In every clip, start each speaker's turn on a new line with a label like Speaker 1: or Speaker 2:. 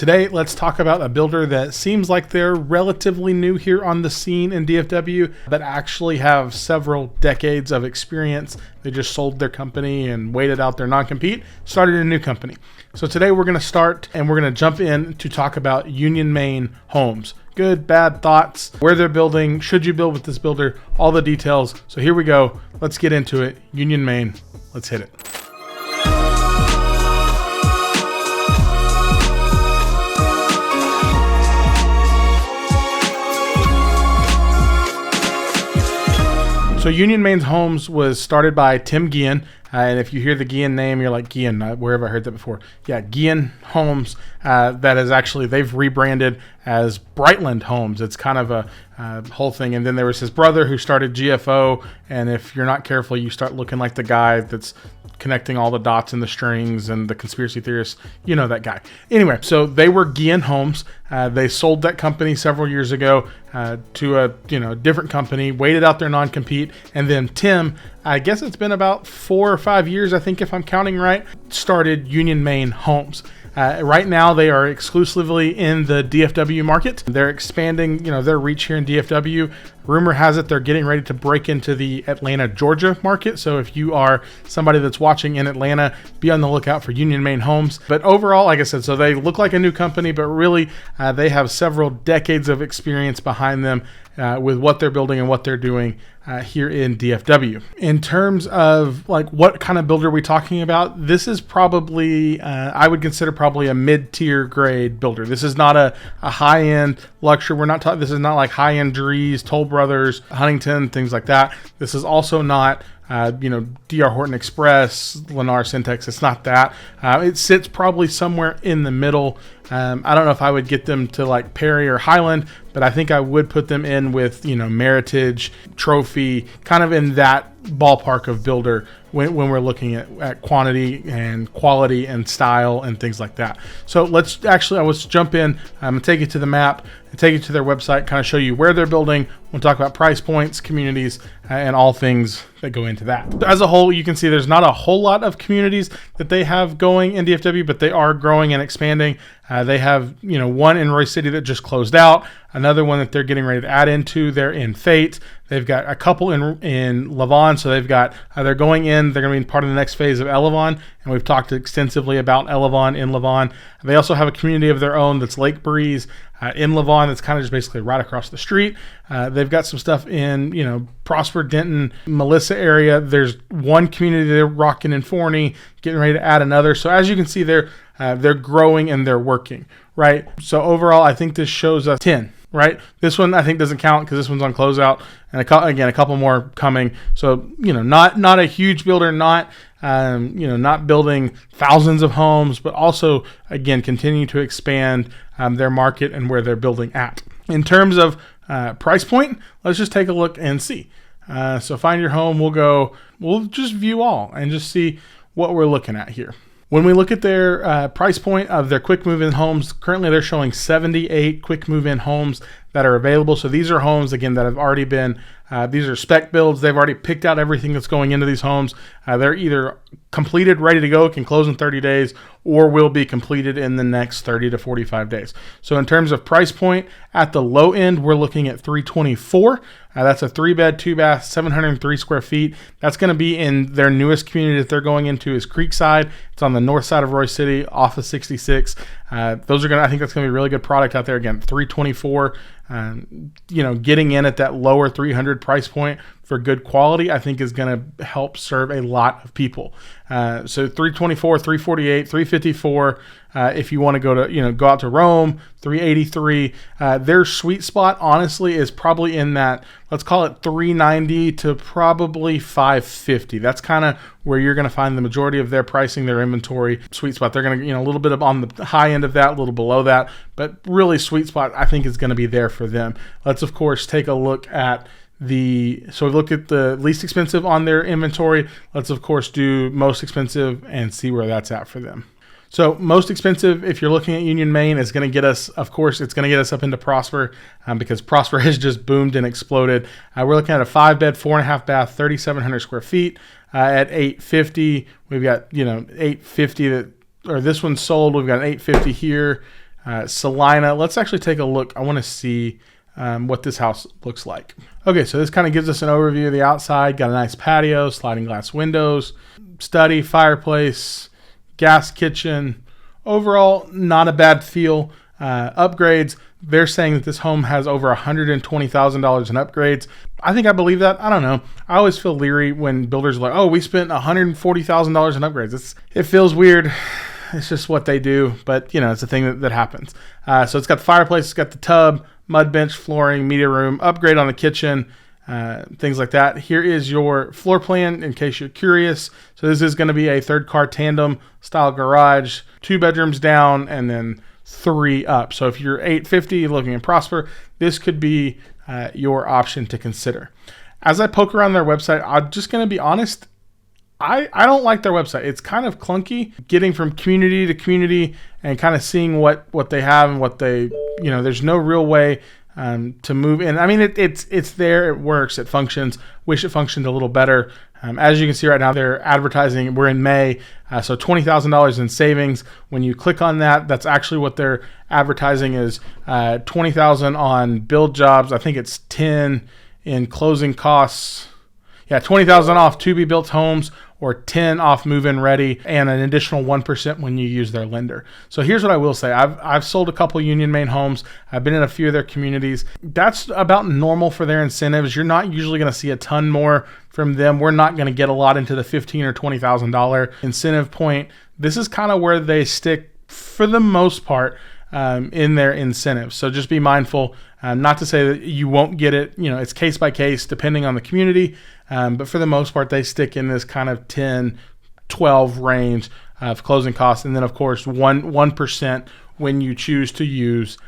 Speaker 1: Today, let's talk about a builder that seems like they're relatively new here on the scene in DFW, but actually have several decades of experience. They just sold their company and waited out their non-compete, started a new company. So today we're going to start and we're going to jump in to talk about Union Main Homes. Good, bad thoughts, where they're building, should you build with this builder, all the details. So here we go. Let's get into it. Union Main, let's hit it. So Union Main Homes was started by Tim Guillen. And if you hear the Guillen name, you're like, Guillen, where have I heard that before? Yeah, Guillen Homes. That is actually, they've rebranded as Brightland Homes. It's kind of a whole thing. And then there was his brother who started GFO. And if you're not careful, you start looking like the guy that's connecting all the dots and the strings and the conspiracy theorists. You know that guy. Anyway, so they were Guillen Homes. They sold that company several years ago to a different company, waited out their non-compete. And then Tim, I guess it's been about 4 or 5 years, I think, if I'm counting right, started Union Main Homes. Right now, they are exclusively in the DFW market. They're expanding, their reach here in DFW. Rumor has it they're getting ready to break into the Atlanta, Georgia market. So if you are somebody that's watching in Atlanta, be on the lookout for Union Main Homes. But overall, like I said, so they look like a new company, but really they have several decades of experience behind them with what they're building and what they're doing here in DFW. In terms of like what kind of builder are we talking about, this is probably, I would consider probably a mid-tier grade builder. This is not a high-end luxury. We're not talking, this is not like high-end Drees, Toll Brothers, Huntington, things like that. This is also not DR Horton Express, Lennar Syntex. It's not that. It sits probably somewhere in the middle. I don't know if I would get them to like Perry or Highland, but I think I would put them in with, Meritage, Trophy, kind of in that ballpark of builder when we're looking at quantity and quality and style and things like that. So let's jump in. I'm going to take you to the map and take you to their website, kind of show you where they're building. We'll talk about price points, communities, and all things that go into that. As a whole, you can see there's not a whole lot of communities that they have going in DFW, but they are growing and expanding. They have, one in Royce City that just closed out, another one that they're getting ready to add into. They're in Fate. They've got a couple in Lavon, so they're going in. They're going to be part of the next phase of Elevon, and we've talked extensively about Elevon in Lavon. They also have a community of their own that's Lake Breeze in Lavon that's kind of just basically right across the street. They've got some stuff in, Prosper, Denton, Melissa area. There's one community they're rocking in Forney, getting ready to add another. So as you can see, they're growing and they're working, right? So overall, I think this shows us 10. Right, this one I think doesn't count because this one's on closeout, and a couple more coming. So not a huge builder, not building thousands of homes, but also again continuing to expand their market and where they're building at. In terms of price point, let's just take a look and see. So find your home. We'll just view all and just see what we're looking at here. When we look at their price point of their quick move-in homes, currently they're showing 78 quick move-in homes that are available. So these are homes, again, that have already been, these are spec builds. They've already picked out everything that's going into these homes. They're either completed, ready to go, can close in 30 days, or will be completed in the next 30 to 45 days. So in terms of price point, at the low end, we're looking at $324. That's a 3-bed, 2-bath, 703 square feet. That's going to be in their newest community that they're going into is Creekside. It's on the north side of Royce City, off of 66. I think that's going to be a really good product out there. Again, $324. Getting in at that lower 300 price point for good quality, I think is going to help serve a lot of people. So 324, 348, 354. If you want to go out to Rome, 383. Their sweet spot, honestly, is probably in that, let's call it 390 to probably 550. That's kind of where you're going to find the majority of their pricing, their inventory sweet spot. They're going to, a little bit of on the high end of that, a little below that, but really sweet spot, I think, is going to be there for them. Let's, of course, take a look at so we look at the least expensive on their inventory. Let's, of course, do most expensive and see where that's at for them. So most expensive, if you're looking at Union Main, is going to get us, of course, it's going to get us up into Prosper because Prosper has just boomed and exploded. We're looking at a 5-bed, 4.5-bath, 3,700 square feet at $850. We've got, $850 or this one's sold. We've got an $850 here. Salina. Let's actually take a look. I want to see what this house looks like. Okay, so this kind of gives us an overview of the outside. Got a nice patio, sliding glass windows, study, fireplace, gas kitchen. Overall, not a bad feel. Upgrades, they're saying that this home has over $120,000 in upgrades. I think I believe that. I don't know. I always feel leery when builders are like, oh, we spent $140,000 in upgrades. It feels weird. It's just what they do, but it's a thing that happens. So it's got the fireplace, it's got the tub, mud bench, flooring, media room, upgrade on the kitchen, things like that. Here is your floor plan in case you're curious. So this is going to be a 3-car tandem style garage, 2 bedrooms down, and then 3 up. So if you're 850 looking to prosper, this could be your option to consider. As I poke around their website, I'm just going to be honest. I don't like their website. It's kind of clunky getting from community to community and kind of seeing what they have and what they, there's no real way to move in. I mean, it's there, it works, it functions. Wish it functioned a little better. As you can see right now, they're advertising. We're in May, so $20,000 in savings. When you click on that, that's actually what they're advertising is $20,000 on build jobs. I think it's 10 in closing costs. Yeah, $20,000 off to-be-built homes or 10 off move-in ready, and an additional 1% when you use their lender. So here's what I will say. I've sold a couple Union Main homes. I've been in a few of their communities. That's about normal for their incentives. You're not usually going to see a ton more from them. We're not going to get a lot into the $15,000 or $20,000 incentive point. This is kind of where they stick for the most part in their incentives. So just be mindful. Not to say that you won't get it. It's case by case depending on the community. But for the most part, they stick in this kind of 10, 12 range of closing costs. And then, of course, 1% when you choose to use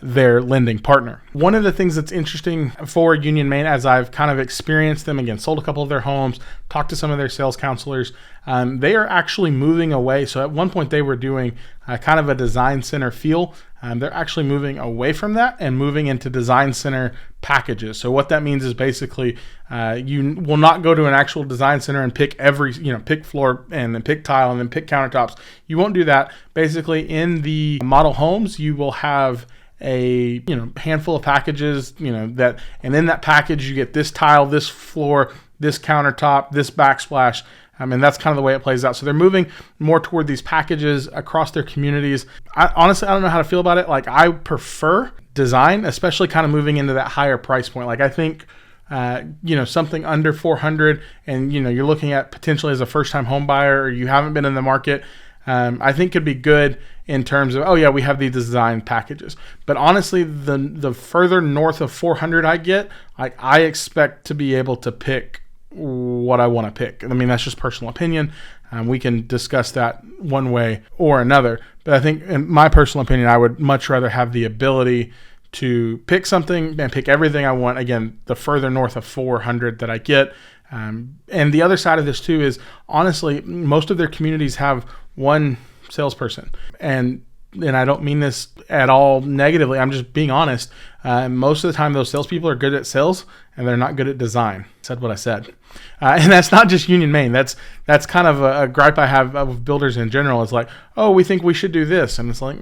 Speaker 1: their lending partner. One of the things that's interesting for Union Main, as I've kind of experienced them, again, sold a couple of their homes, talked to some of their sales counselors, they are actually moving away. So at one point they were doing kind of a design center feel. They're actually moving away from that and moving into design center packages. So what that means is basically you will not go to an actual design center and pick pick floor and then pick tile and then pick countertops. You won't do that. Basically in the model homes, you will have a handful of packages, that, and in that package you get this tile, this floor, this countertop, this backsplash. And that's kind of the way it plays out. So they're moving more toward these packages across their communities. Honestly, I don't know how to feel about it. Like, I prefer design, especially kind of moving into that higher price point. Like, I think, something under 400 and, you're looking at potentially as a first-time home buyer or you haven't been in the market, I think could be good in terms of, we have these design packages. But honestly, the further north of 400 I get, I expect to be able to pick what I want to pick. I mean, that's just personal opinion. We can discuss that one way or another. But I think, in my personal opinion, I would much rather have the ability to pick something and pick everything I want. Again, the further north of 400 that I get. And the other side of this too is, honestly, most of their communities have one salesperson. And I don't mean this at all negatively. I'm just being honest. Most of the time, those salespeople are good at sales and they're not good at design. I said what I said. And that's not just Union Main. That's kind of a gripe I have with builders in general. It's like, we think we should do this. And it's like,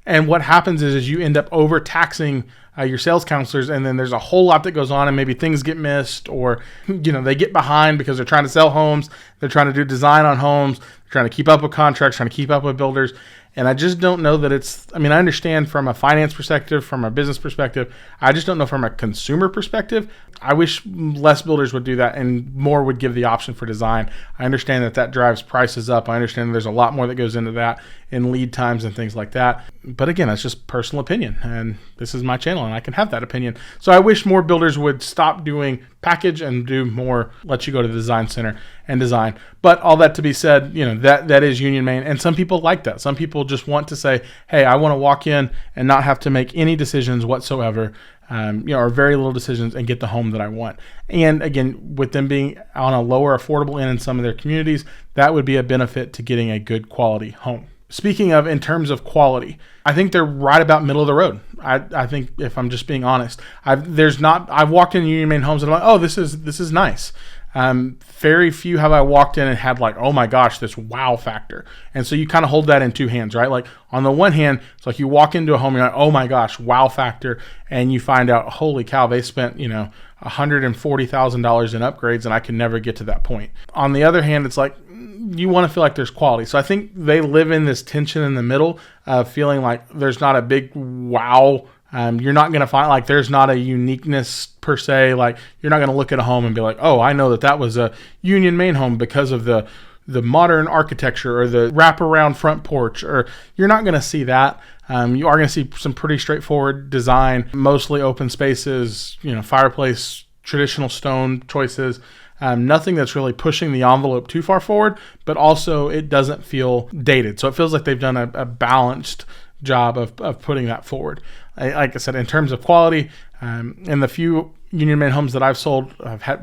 Speaker 1: And what happens is you end up overtaxing your sales counselors, and then there's a whole lot that goes on, and maybe things get missed, or they get behind because they're trying to sell homes, they're trying to do design on homes, they're trying to keep up with contracts, trying to keep up with builders. And I just don't know that I understand from a finance perspective, from a business perspective. I just don't know from a consumer perspective. I wish less builders would do that and more would give the option for design. I understand that drives prices up. I understand there's a lot more that goes into that in lead times and things like that. But again, that's just personal opinion. And this is my channel and I can have that opinion. So I wish more builders would stop doing package and do more, let you go to the design center and design. But all that to be said, that is Union Main. And some people like that. Some people just want to say, hey, I want to walk in and not have to make any decisions whatsoever, or very little decisions, and get the home that I want. And again, with them being on a lower affordable end in some of their communities, that would be a benefit to getting a good quality home. Speaking of, in terms of quality, I think they're right about middle of the road. I think, if I'm just being honest, I've walked in Union Main homes and I'm like, this is nice. Very few have I walked in and had like, oh my gosh, this wow factor. And so you kind of hold that in two hands, right? Like on the one hand, it's like you walk into a home, you're like, oh my gosh, wow factor. And you find out, holy cow, they spent, $140,000 in upgrades and I can never get to that point. On the other hand, it's like, you want to feel like there's quality. So I think they live in this tension in the middle of feeling like there's not a big wow. You're not going to find like there's not a uniqueness per se. Like you're not going to look at a home and be like, oh, I know that was a Union Main home because of the modern architecture or the wraparound front porch, or you're not going to see that. You are going to see some pretty straightforward design, mostly open spaces, fireplace, traditional stone choices. Nothing that's really pushing the envelope too far forward, but also it doesn't feel dated. So it feels like they've done a balanced job of putting that forward. Like I said, in terms of quality, in the few Union Main homes that I've sold,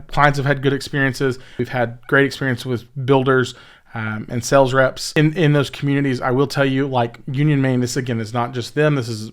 Speaker 1: clients have had good experiences. We've had great experience with builders and sales reps in those communities. I will tell you, like Union Main, this again is not just them. This is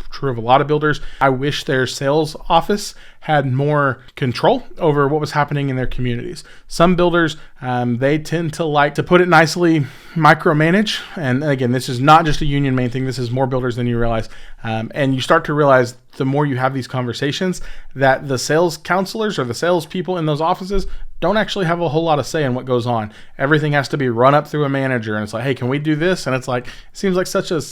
Speaker 1: true of a lot of builders. I wish their sales office had more control over what was happening in their communities. Some builders, they tend to like to put it nicely, micromanage. And again, this is not just a Union Main thing. This is more builders than you realize. And you start to realize the more you have these conversations that the sales counselors or the sales people in those offices don't actually have a whole lot of say in what goes on. Everything has to be run up through a manager, and it's like, hey, can we do this? And it's like, it seems like such a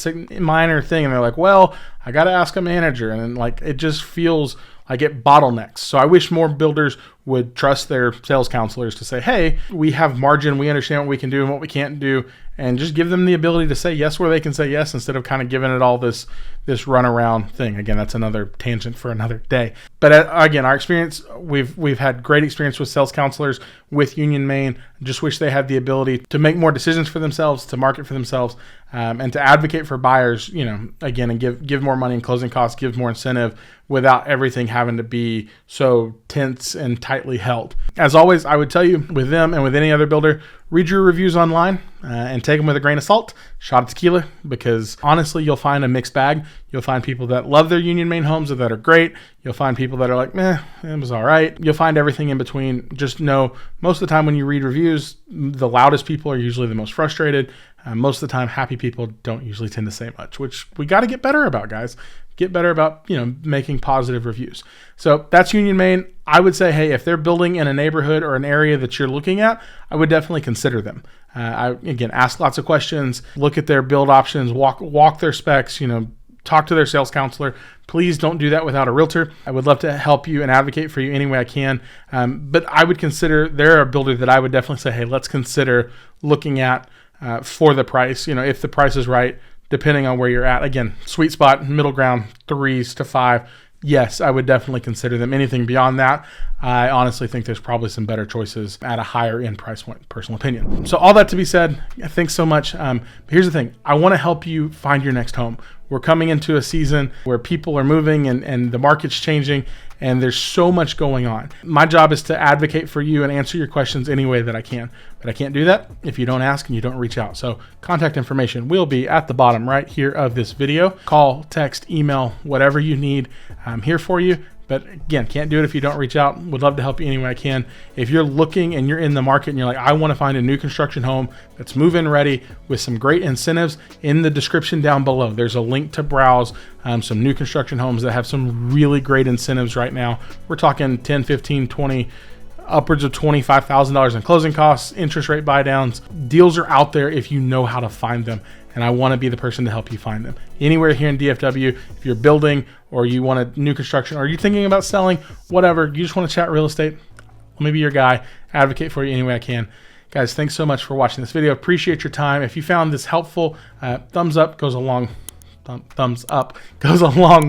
Speaker 1: minor thing. And they're like, well, I got to ask a manager. And then like, it just feels like it bottlenecks. So I wish more builders would trust their sales counselors to say, hey, we have margin. We understand what we can do and what we can't do. And just give them the ability to say yes where they can say yes, instead of kind of giving it all this runaround thing. Again, that's another tangent for another day. But again, our experience, we've had great experience with sales counselors with Union Main. Just wish they had the ability to make more decisions for themselves, to market for themselves, and to advocate for buyers, again, and give more money in closing costs, give more incentive without everything having to be so tense and tightly held. As always, I would tell you, with them and with any other builder, read your reviews online and take them with a grain of salt, shot of tequila, because honestly, you'll find a mixed bag. You'll find people that love their Union Main homes or that are great. You'll find people that are like, it was all right. You'll find everything in between. Just know, most of the time when you read reviews, the loudest people are usually the most frustrated. Most of the time, happy people don't usually tend to say much, which we got to get better about, guys. Get better about, making positive reviews. So that's Union Main. I would say, hey, if they're building in a neighborhood or an area that you're looking at, I would definitely consider them. Again, ask lots of questions, look at their build options, walk their specs, talk to their sales counselor. Please don't do that without a realtor. I would love to help you and advocate for you any way I can. But I would consider, they're a builder that I would definitely say, hey, let's consider looking at for the price, if the price is right, depending on where you're at. Again, sweet spot, middle ground, 3s to 5. Yes, I would definitely consider them. Anything beyond that, I honestly think there's probably some better choices at a higher end price point, personal opinion. So all that to be said, thanks so much. Here's the thing. I want to help you find your next home. We're coming into a season where people are moving and the market's changing, and there's so much going on. My job is to advocate for you and answer your questions any way that I can. But I can't do that if you don't ask and you don't reach out. So contact information will be at the bottom right here of this video. Call, text, email, whatever you need. I'm here for you. But again, can't do it if you don't reach out. Would love to help you any way I can. If you're looking and you're in the market and you're like, I want to find a new construction home that's move-in ready with some great incentives, in the description down below, there's a link to browse some new construction homes that have some really great incentives right now. We're talking 10, 15, 20, upwards of $25,000 in closing costs, interest rate buy downs. Deals are out there if you know how to find them. And I want to be the person to help you find them. Anywhere here in DFW, if you're building or you want a new construction or you're thinking about selling, whatever, you just want to chat real estate, let me be your guy, advocate for you any way I can. Guys, thanks so much for watching this video. Appreciate your time. If you found this helpful, thumbs up goes a long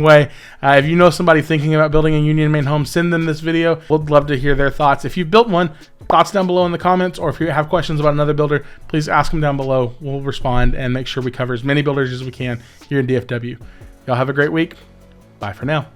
Speaker 1: way. If you know somebody thinking about building a Union Main home, send them this video. We'd love to hear their thoughts. If you've built one, thoughts down below in the comments, or if you have questions about another builder, please ask them down below. We'll respond and make sure we cover as many builders as we can here in DFW. Y'all have a great week. Bye for now.